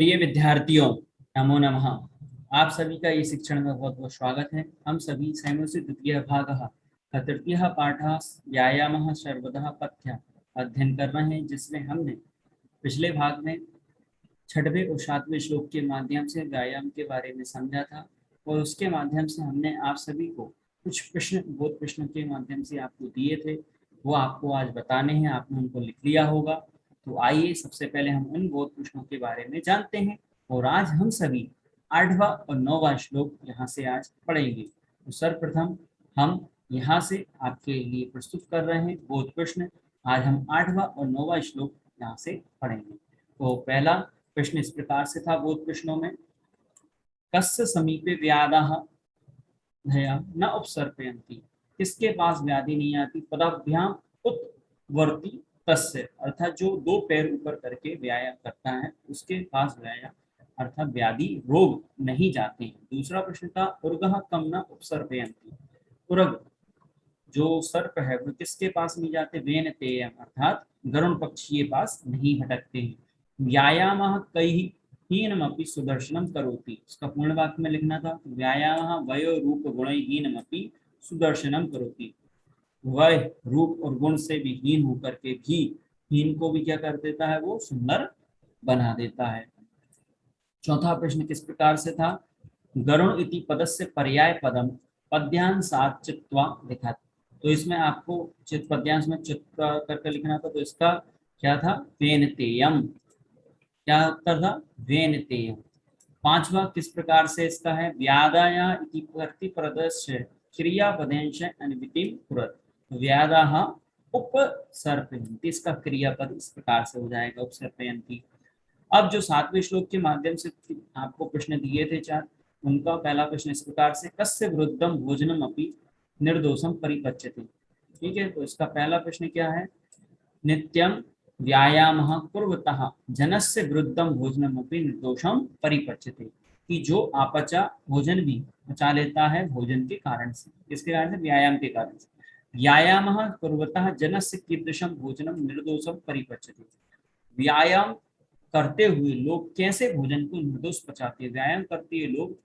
प्रिय विद्यार्थियों, नमो नमः। आप सभी का ये शिक्षण में बहुत बहुत स्वागत है। हम सभी संयोजि द्वितीय भागः तृतीयः पाठः व्यायामः सर्वदा पथ्य अध्ययन कर रहे हैं, जिसमें हमने पिछले भाग में छठवें और सातवें श्लोक के माध्यम से व्यायाम के बारे में समझा था और उसके माध्यम से हमने आप सभी को कुछ प्रश्न बोध प्रश्नों के माध्यम से आपको दिए थे, वो आपको आज बताने हैं। आपने उनको लिख लिया होगा, तो आइए सबसे पहले हम उन बोध प्रश्नों के बारे में जानते हैं। और आज हम सभी 8वां और 9वां श्लोक यहाँ से आज पढ़ेंगे। तो सर्वप्रथम हम यहाँ से आपके लिए प्रस्तुत कर रहे हैं बोध प्रश्न। आज हम 8वां और 9वां श्लोक यहाँ से पढ़ेंगे। तो पहला प्रश्न इस प्रकार से था बोध प्रश्नों में, कस्य समीपे व्याधः भया न उपसर्पयन्ति, किसके पास व्याधि नहीं आती, पदाभ्याम उत्वर्ती तस्य, अर्थात जो दो पैर ऊपर करके व्यायाम करता है उसके पास व्यायाम अर्थात व्याधि रोग नहीं जाते हैं। दूसरा प्रश्न था उर्गः कम न उपसर्पयन्ति, उर्ग जो सर्प है वो किसके पास नहीं जाते, वेन तेयम अर्थात गरुण पक्षी के पास नहीं भटकते हैं। व्यायामः कैः हीनमपि सुदर्शनम करोति, इसका पूर्ण वाक्य में लिखना था, व्यायामः वयो रूप गुणै हीनमपि सुदर्शनम करोति, वह रूप और गुण से भी हीन होकर के भी हीन को भी क्या कर देता है, वो सुंदर बना देता है। चौथा प्रश्न किस प्रकार से था, गरुण इति पदस्य पर्याय पदम पद्यांशात् चित्वा लिखा। तो इसमें आपको चित पद्यांश में चित करके लिखना था, तो इसका क्या था, वेनतेयम, क्या उत्तर था, वेनतेयम। पांचवा किस प्रकार से इसका है, व्यादाया इति प्रतिपदस्य क्रियापदेंश अन्वितिम कुरत, व्यादाः उपसर्पयन्ति, इसका क्रियापद इस प्रकार से हो जाएगा उपसर्पयन्ति। अब जो सातवें श्लोक के माध्यम से आपको प्रश्न दिए थे चार, उनका पहला प्रश्न इस प्रकार से, कस्य विरुद्धम भोजनम अपि निर्दोषम परिपच्यते। ठीक है, तो इसका पहला प्रश्न क्या है, नित्यम व्यायामः कुर्वतः जनस्य विरुद्धम भोजनम अपि निर्दोषम परिपच्यते, कि जो अपचा भोजन भी पचा लेता है भोजन के कारण से, किसके कारण से, व्यायाम के कारण से। व्यायामः कुर्वतः जनस्य कीदृशम भोजनम निर्दोषम परिपच्यते, व्यायाम करते हुए लोग कैसे भोजन को निर्दोष पचाते हैं। व्यायाम करते हुए लोग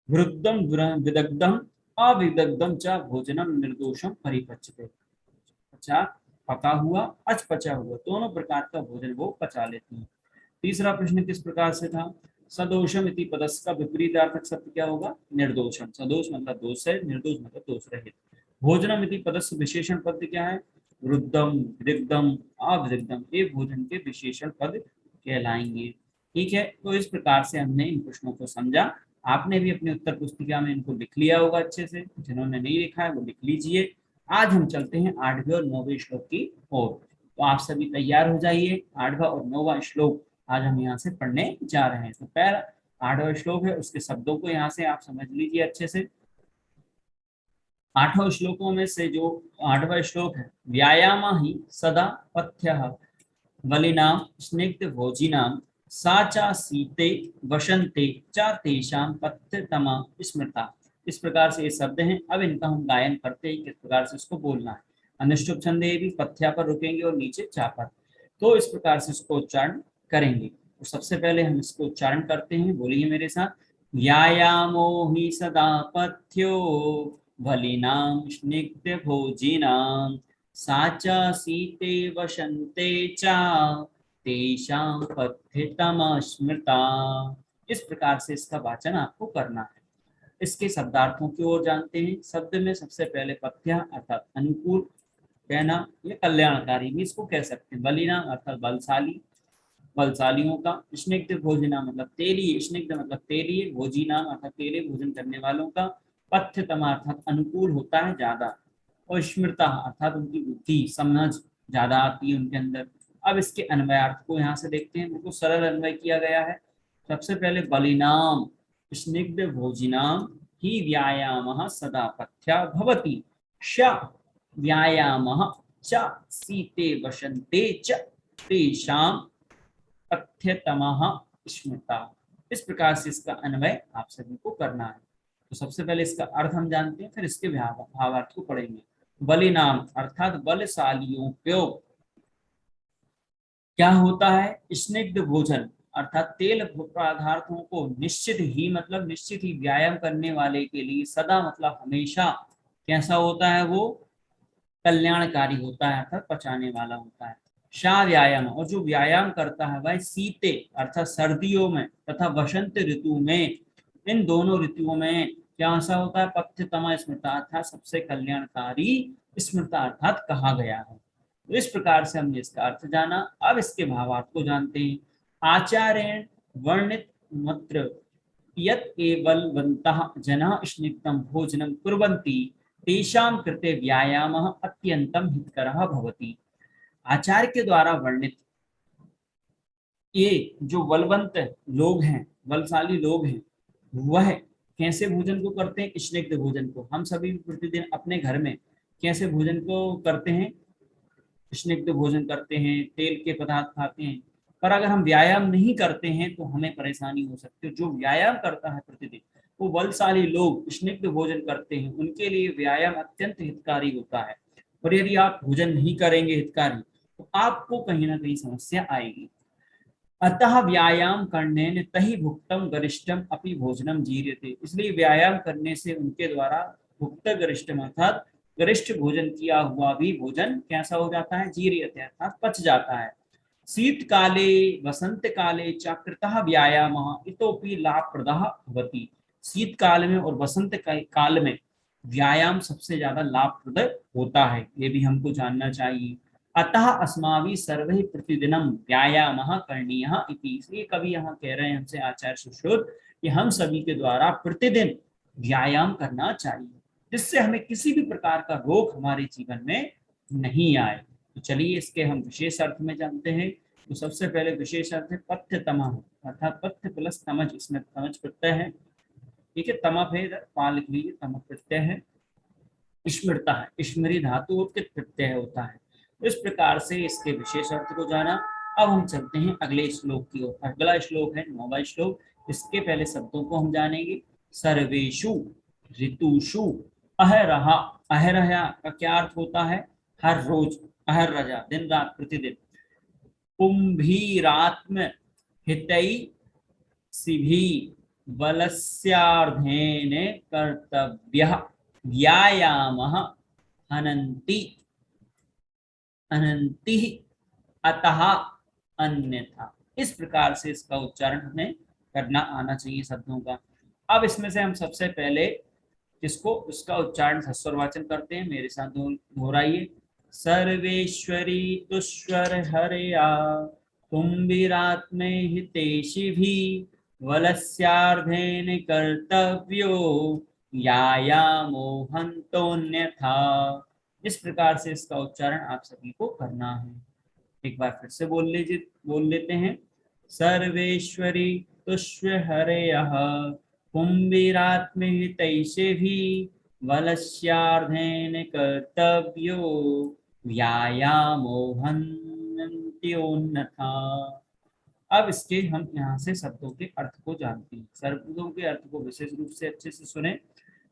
वृद्धम विदग्धम अविदग्धम च भोजनम निर्दोषम परिपच्यते, पचा पका हुआ अचपचा हुआ दोनों प्रकार का भोजन वो पचा लेते हैं। तीसरा प्रश्न किस प्रकार से था, सदोषम इति पदस्य का विपरीतार्थक शब्द क्या होगा, निर्दोषम। सदोष मतलब दोष है, निर्दोष मतलब दोष रहित। भोजनम इति पदस्य विशेषण पद क्या है, वृद्धम विदग्धम अविदग्धम, ये भोजन के विशेषण पद कहलाएंगे। ठीक है, तो इस प्रकार से हमने इन प्रश्नों को समझा। आपने भी अपनी उत्तर पुस्तिका में इनको लिख लिया होगा अच्छे से, जिन्होंने नहीं लिखा है वो लिख लीजिए। आज हम चलते हैं 8वें और 9वें श्लोक की ओर, तो आप सभी तैयार हो जाइए। 8वां और 9वां श्लोक आज हम यहाँ से पढ़ने जा रहे हैं। तो पहला 8वां श्लोक है, उसके शब्दों को यहाँ से आप समझ लीजिए अच्छे से। 8 श्लोकों में से जो 8वां श्लोक है, व्यायाम ही सदा पथ्यः बलिनाम स्निग्ध भोजिनाम साचा सीते वसंते च तेषां पथ्यतमा स्मृता। इस प्रकार से ये शब्द हैं। अब इनका हम गायन करते हैं, किस प्रकार से इसको बोलना है। अनुष्टुप छंदे भी पथ्या पर रुकेंगे और नीचे चा पर, तो इस प्रकार से इसको उच्चारण करेंगे। तो सबसे पहले हम इसको उच्चारण करते हैं, बोलिए मेरे साथ, व्यायामो ही सदा पथ्यो बलिनाम स्निग्ध भोजिनाम साचा सीते वसंते चा तेषां पथ्यतमा स्मृता। इस प्रकार से इसका वाचन आपको करना है। इसके शब्दार्थों की ओर जानते हैं। शब्द में सबसे पहले पथ्य अर्थात अनुकूल कहना, ये कल्याणकारी भी इसको कह सकते हैं। बलिना अर्थात बलशाली, बलशालियों का। स्निग्ध भोजना मतलब तेली, स्निग्ध मतलब तेली, भोजिना अर्थात तेले भोजन करने वालों का। पथ्यतमा अर्थात अनुकूल होता है ज्यादा, और स्मृता अर्थात उनकी बुद्धि समझ ज्यादा आती है उनके अंदर। अब इसके अन्वयार्थ को यहाँ से देखते हैं, बिल्कुल सरल अन्वय किया गया है। सबसे पहले बलिनाम स्निग्ध भोजिनाम ही व्यायामः सदा पथ्या भवति श व्यायामः च सीते वसंते च तेषां पथ्यतमः स्मृता। इस प्रकार से इसका अन्वय आप सभी को करना है। तो सबसे पहले इसका अर्थ हम जानते हैं, फिर इसके भावार्थ को पढ़ेंगे। बलिनाम अर्थात बलशालियों को क्या होता है, स्निग्ध भोजन अर्थात तेल पदार्थों को निश्चित ही मतलब निश्चित ही व्यायाम करने वाले के लिए सदा मतलब हमेशा कैसा होता है, वो कल्याणकारी होता है, अर्थात पचाने वाला होता है। शा व्यायाम, और जो व्यायाम करता है वह शीते अर्थात सर्दियों में तथा वसंत ऋतु में, इन दोनों ऋतुओं में क्या ऐसा होता है, पथ्यतमा स्मृता अर्थात सबसे कल्याणकारी स्मृता अर्थात कहा गया है। तो इस प्रकार से हमने इसका अर्थ जाना। अब इसके भावार्थ को जानते हैं। आचार्येण वर्णित मत्र यत् एवल्वन्तः जनाः स्निग्धं भोजनं कुर्वन्ति तेषां कृते व्यायामः अत्यन्तं हितकरः भवति। आचार्य के द्वारा वर्णित ये जो बलवंत लोग हैं, बलशाली लोग हैं, वह कैसे भोजन को करते हैं, स्निग्ध भोजन को। हम सभी प्रतिदिन अपने घर में कैसे भोजन को करते हैं, स्निग्ध भोजन करते हैं, तेल के पदार्थ खाते हैं। पर अगर हम व्यायाम नहीं करते हैं तो हमें परेशानी हो सकती है। जो व्यायाम करता है प्रतिदिन, वो बलशाली लोग स्निग्ध भोजन करते हैं, उनके लिए व्यायाम अत्यंत हितकारी होता है। और यदि आप भोजन नहीं करेंगे हितकारी, तो आपको कहीं ना कहीं समस्या आएगी। अतः व्यायाम करने ने तही भुक्तम गरिष्ठम अपि भोजनम जीर्यते, इसलिए व्यायाम करने से उनके द्वारा भुक्त गरिष्ठम अर्थात गरिष्ठ भोजन किया हुआ भी भोजन कैसा हो जाता है, जीर्यते अर्थात पच जाता है। शीत काले वसंत काले चाकृतः व्यायाम इतोपि लाभप्रदः भवति। शीत काल में और वसंत काल में व्यायाम सबसे ज्यादा लाभप्रद होता है, ये भी हमको जानना चाहिए। अतः अस्माभिः सर्वैः प्रतिदिनं व्यायामः करणीयः इति, इसलिए कवि यहाँ कह रहे हैं हमसे आचार्य सुश्रुत कि हम सभी के द्वारा प्रतिदिन व्यायाम करना चाहिए, जिससे हमें किसी भी प्रकार का रोग हमारे जीवन में नहीं आए। तो चलिए इसके हम विशेष अर्थ में जानते हैं। तो सबसे पहले विशेष अर्थ है पथ्यतमा, अर्थात पथ्य प्लस तमज, इसमें तमज प्रत्यय है, ठीक है, तमप है, पा लिख लीजिए, तमप प्रत्यय है। स्मृता है, स्मृति धातु उत्कृत प्रत्यय होता है। तो इस प्रकार से इसके विशेष अर्थ को जाना। अब हम चलते हैं अगले श्लोक की ओर। अगला श्लोक है 9वां श्लोक। इसके पहले शब्दों को हम जानेंगे। सर्वेषु ऋतुषु अहरहा, अहरहा का क्या अर्थ होता है, हर रोज, अहररजा दिन रात प्रतिदिन। कुंभीरात्म हितै सिभि बलस्यार्धेन कर्तव्यः व्यायामः हनन्ति अनंति अतः अन्यथा। इस प्रकार से इसका उच्चारण हमें करना आना चाहिए शब्दों का। अब इसमें से हम सबसे पहले किसको, उसका उच्चारण ह्रस्वरवाचन करते हैं। मेरे साथ दोहराइए। सर्वेश्वरी तुष्वर हरया कुंभिरात्मे हितेशिभि वलस्यार्धेन कर्तव्यो व्यायामो हन्तोन्यथा। इस प्रकार से इसका उच्चारण आप सभी को करना है। एक बार फिर से बोल लेते हैं। सर्वेश्वरी तुष्यहरयः कुंभिरात्मे हितैषिभिः वलस्यार्धेन कर्तव्यो व्यायामो हन्त्यन्यथा। अब इसके हम यहाँ से शब्दों के अर्थ को जानते हैं। शब्दों के अर्थ को विशेष रूप से अच्छे से सुने।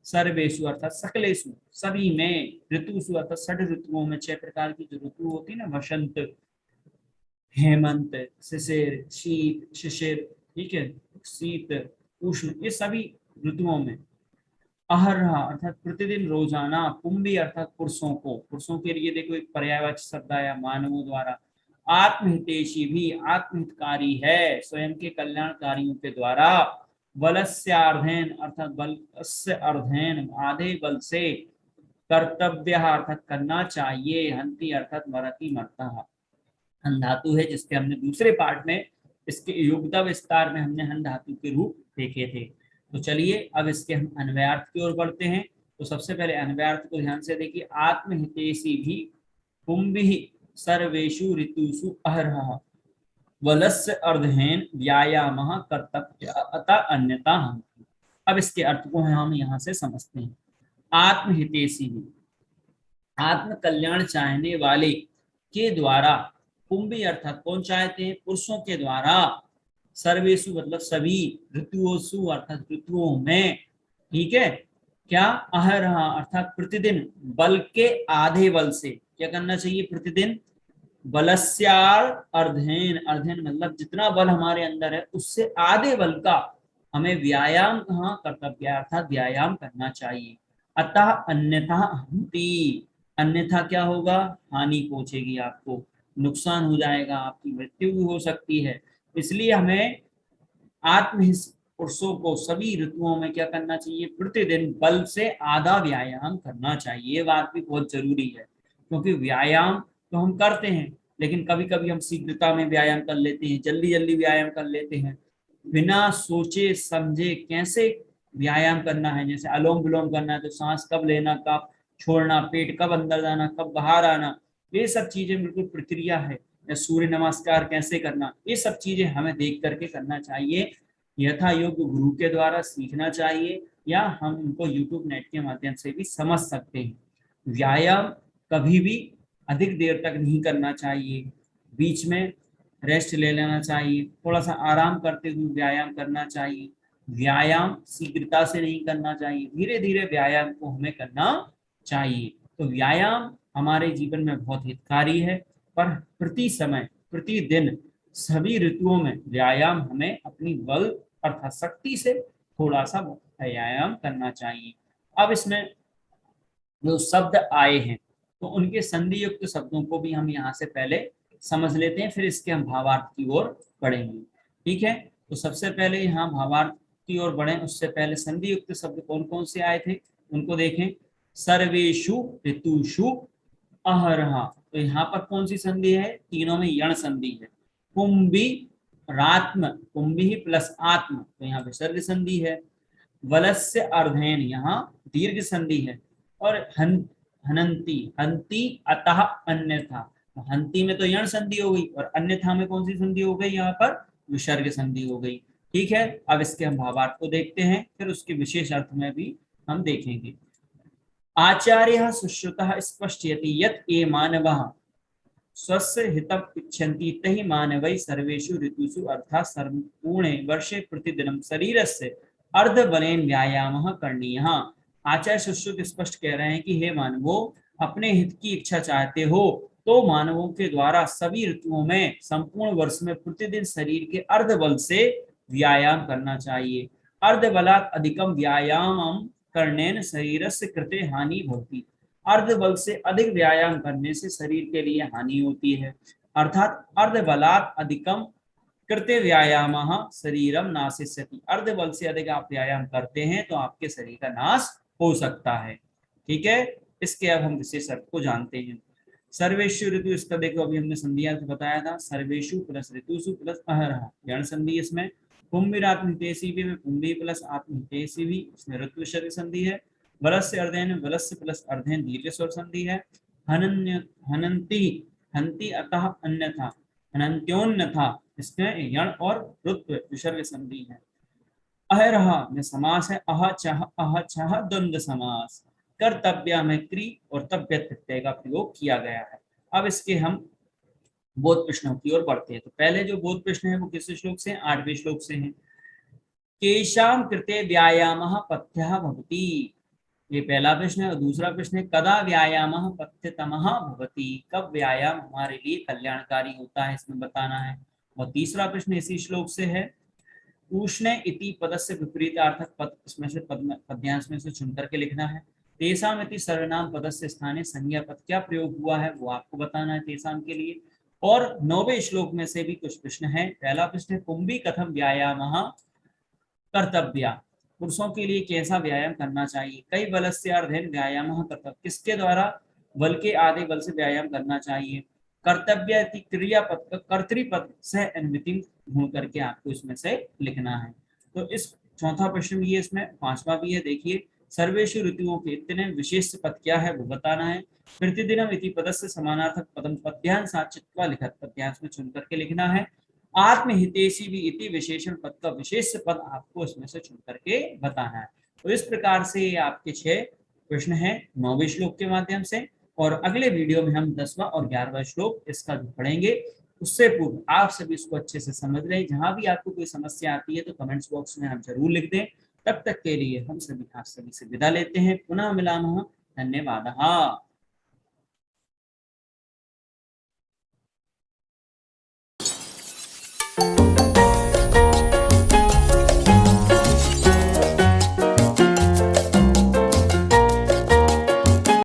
सर्वेषु अर्थात सकलेषु, सभी में। ऋतुषु अर्थात 6 ऋतुओं में, 6 प्रकार की जो ऋतु होती है ना, वसंत, हेमंत, शिशिर, शीत, शिशिर, ठीक है, शीत, उष्ण, ये सभी ऋतुओं में। अहरहा अर्थात प्रतिदिन, रोजाना। कुंभी अर्थात पुरुषों को, पुरुषों के लिए देखो एक पर्यायवाची शब्द आया मानवों द्वारा। आत्महितेशी भी आत्महितकारी है, स्वयं के कल्याणकारियों के द्वारा। बलस्यार्धेन अर्थात बल से अर्धेन, आधे बल से। कर्तव्य अर्थात करना चाहिए। हंति अर्थात मरति, मरता। हन धातु है, जिसके हमने दूसरे पार्ट में इसके योग्यता विस्तार में हमने हन धातु के रूप देखे थे। तो चलिए अब इसके हम अन्वयार्थ की ओर बढ़ते हैं। तो सबसे पहले अन्वयार्थ को ध्यान से देखिए। आत्महितेशी भी कुंभिः सर्वेषु ऋतुषु अहरः वलस्य अर्धेन व्यायामः कर्तव्य अतः अन्यथा हन्ति। अब इसके अर्थ को हम यहाँ से समझते हैं। आत्महितेशी भी, आत्म कल्याण चाहने वाले के द्वारा। कुंभी अर्थात कौन चाहते हैं, पुरुषों के द्वारा। सर्वेषु मतलब सभी, ऋतुओं अर्थात ऋतुओं में, ठीक है। क्या, अहरहा अर्थात प्रतिदिन, बल के आधे बल से। क्या करना चाहिए, प्रतिदिन बलस्यार अर्धेन, अर्धेन मतलब जितना बल हमारे अंदर है उससे आधे बल का हमें व्यायाम कहाँ कर्तव्य अर्थात व्यायाम करना चाहिए। अतः अन्यथा हंति, अन्यथा क्या होगा, हानि पहुंचेगी, आपको नुकसान हो जाएगा, आपकी मृत्यु भी हो सकती है। इसलिए हमें आत्महित पुरुषों को सभी ऋतुओं में क्या करना चाहिए, प्रतिदिन बल से आधा व्यायाम करना चाहिए। ये बात भी बहुत जरूरी है, क्योंकि व्यायाम तो हम करते हैं, लेकिन कभी कभी हम शीघ्रता में व्यायाम कर लेते हैं, जल्दी जल्दी व्यायाम कर लेते हैं, बिना सोचे समझे कैसे व्यायाम करना है। जैसे अलोम विलोम करना है तो सांस कब लेना, कब छोड़ना, पेट कब अंदर जाना, कब बाहर आना, ये सब चीजें बिल्कुल प्रक्रिया है। या सूर्य नमस्कार कैसे करना, ये सब चीजें हमें देख करके करना चाहिए, यथा योग्य गुरु के द्वारा सीखना चाहिए, या हम उनको यूट्यूब नेट के माध्यम से भी समझ सकते हैं। व्यायाम कभी भी अधिक देर तक नहीं करना चाहिए, बीच में रेस्ट ले लेना चाहिए, थोड़ा सा आराम करते हुए व्यायाम करना चाहिए। व्यायाम शीघ्रता से नहीं करना चाहिए, धीरे धीरे व्यायाम को हमें करना चाहिए। तो व्यायाम हमारे जीवन में बहुत हितकारी है, पर प्रति समय प्रतिदिन सभी ऋतुओं में व्यायाम हमें अपनी बल अर्थात शक्ति से थोड़ा सा व्यायाम करना चाहिए। अब इसमें जो शब्द आए हैं तो उनके संधि युक्त शब्दों को भी हम यहाँ से पहले समझ लेते हैं, फिर इसके हम भावार्थ की ओर बढ़ेंगे। ठीक है, तो सबसे पहले यहाँ भावार्थ की ओर बढ़े उससे पहले संधि युक्त शब्द कौन कौन से आए थे उनको देखें। सर्वेषु ऋतुषु अहरहा, तो यहाँ पर कौन सी संधि है, तीनों में यण संधि है। कुंभी रात्म, कुंभी प्लस आत्म, तो यहाँ विसर्ग संधि है। वलस्य अर्धेन, यहाँ दीर्घ संधि है। और हनंती, हंती अतः अन्यथा, तो हंती में तो यण संधि हो गई, और अन्यथा में कौन सी संधि हो गई, यहाँ पर विसर्ग संधि हो गई। ठीक है, अब इसके हम भावार्थ को देखते हैं, फिर उसके विशेष अर्थ में भी हम देखेंगे। आचार्य सुश्रुतः स्पष्टयति यत् ये मानवः स्वस्य हितम् इच्छन्ति तहि मानवै सर्वेषु ऋतुषु अर्थात संपूर्णे वर्षे प्रतिदिनं शरीरस्य अर्धबलेन व्यायामः करणीयः। आचार्य सुश्रुत स्पष्ट कह रहे हैं कि हे मानवों, अपने हित की इच्छा चाहते हो तो मानवों के द्वारा सभी ऋतुओं में संपूर्ण वर्ष में प्रतिदिन शरीर के अर्धबल से व्यायाम करना चाहिए। अर्धबलात् अधिकम व्यायामं करणेन शरीरस्य कृते हानि भवति, अर्धबल से अधिक व्यायाम करने से शरीर के लिए हानि होती है। अर्थात अर्धबलात् अधिकम कृते व्यायामः शरीरम नाशिष्यति, अर्धबल से अधिक आप व्यायाम करते हैं तो आपके शरीर का नाश हो सकता है। ठीक है, इसके अब हम विशेष अर्थ को जानते हैं। सर्वेषु ऋतु, इसका देखो अभी हमने संधि बताया था, सर्वेषु प्लस ऋतुषु प्लस अहरः यण संधि इसमें। कुंभिरात्महितेषि भी में कुंभी प्लस आत्महितेषि भी, इसमें ऋतु विसर्ग संधि है। वलस्य अर्धेन, वलस्य प्लस अर्धेन दीर्घ स्वर संधि है। हनन्ति, हन्ति अतः अन्यथा, हनन्त्योन्यथा, इसमें यण और ऋत्व विसर्ग संधि है। अहरहा में समास है, अह छह द्वंद्व समास। कर्तव्य में क्री और तव्य प्रत्यय का प्रयोग किया गया है। अब इसके हम बोध प्रश्नों की ओर बढ़ते हैं। तो पहले जो बोध प्रश्न है वो किस श्लोक से, 8वें श्लोक से है। केशाम कृते व्यायामः पथ्यः भवति, ये पहला प्रश्न है। और दूसरा प्रश्न है कदा व्यायामः पथ्यतमः भवति, कब व्यायाम हमारे लिए कल्याणकारी होता है, इसमें बताना है। और तीसरा प्रश्न इसी श्लोक से है। उष्णे इति पदस्य विपरीतार्थक पद, इसमें से पद्यांश में से चुन करके लिखना है। तेसाम इति सर्वनाम पदस्य स्थाने संज्ञा पद क्या प्रयोग हुआ है वो आपको बताना है तेसाम के लिए। और 9वें श्लोक में से भी कुछ प्रश्न है। पहला प्रश्न है कुंभी कथम व्यायामः कर्तव्या, पुरुषों के लिए कैसा व्यायाम करना चाहिए। कई बलस्य अर्धेन व्यायामः कर्तव्य, किसके द्वारा, बल के आधे बल से व्यायाम करना चाहिए। कर्तव्य क्रियापद का कर्तृपद सह अनुमिति ढूंढ करके आपको इसमें से लिखना है। तो इस चौथा प्रश्न भी है, इसमें 5वां भी है। देखिए, सर्वेषु ऋतुओं के इतने विशेष पद क्या है वो बताना है। प्रतिदिनम इति पदस्य समानार्थक पदम पद्यांश चित्वा लिखत, पद्यांश में चुन करके लिखना है। आत्महितेषि भी इति विशेषण पद का विशेष पद आपको इसमें से चुन करके बताना है। तो इस प्रकार से आपके 6 प्रश्न हैं 9वें श्लोक के माध्यम से। और अगले वीडियो में हम 10वां और 11वां श्लोक इसका पढ़ेंगे। उससे पूर्व आप सभी इसको अच्छे से समझ लें। जहां भी आपको कोई समस्या आती है तो कमेंट्स बॉक्स में आप जरूर लिख दें। तब तक के लिए हम सभी आप सभी से विदा लेते हैं। पुनः मिलामः, धन्यवाद।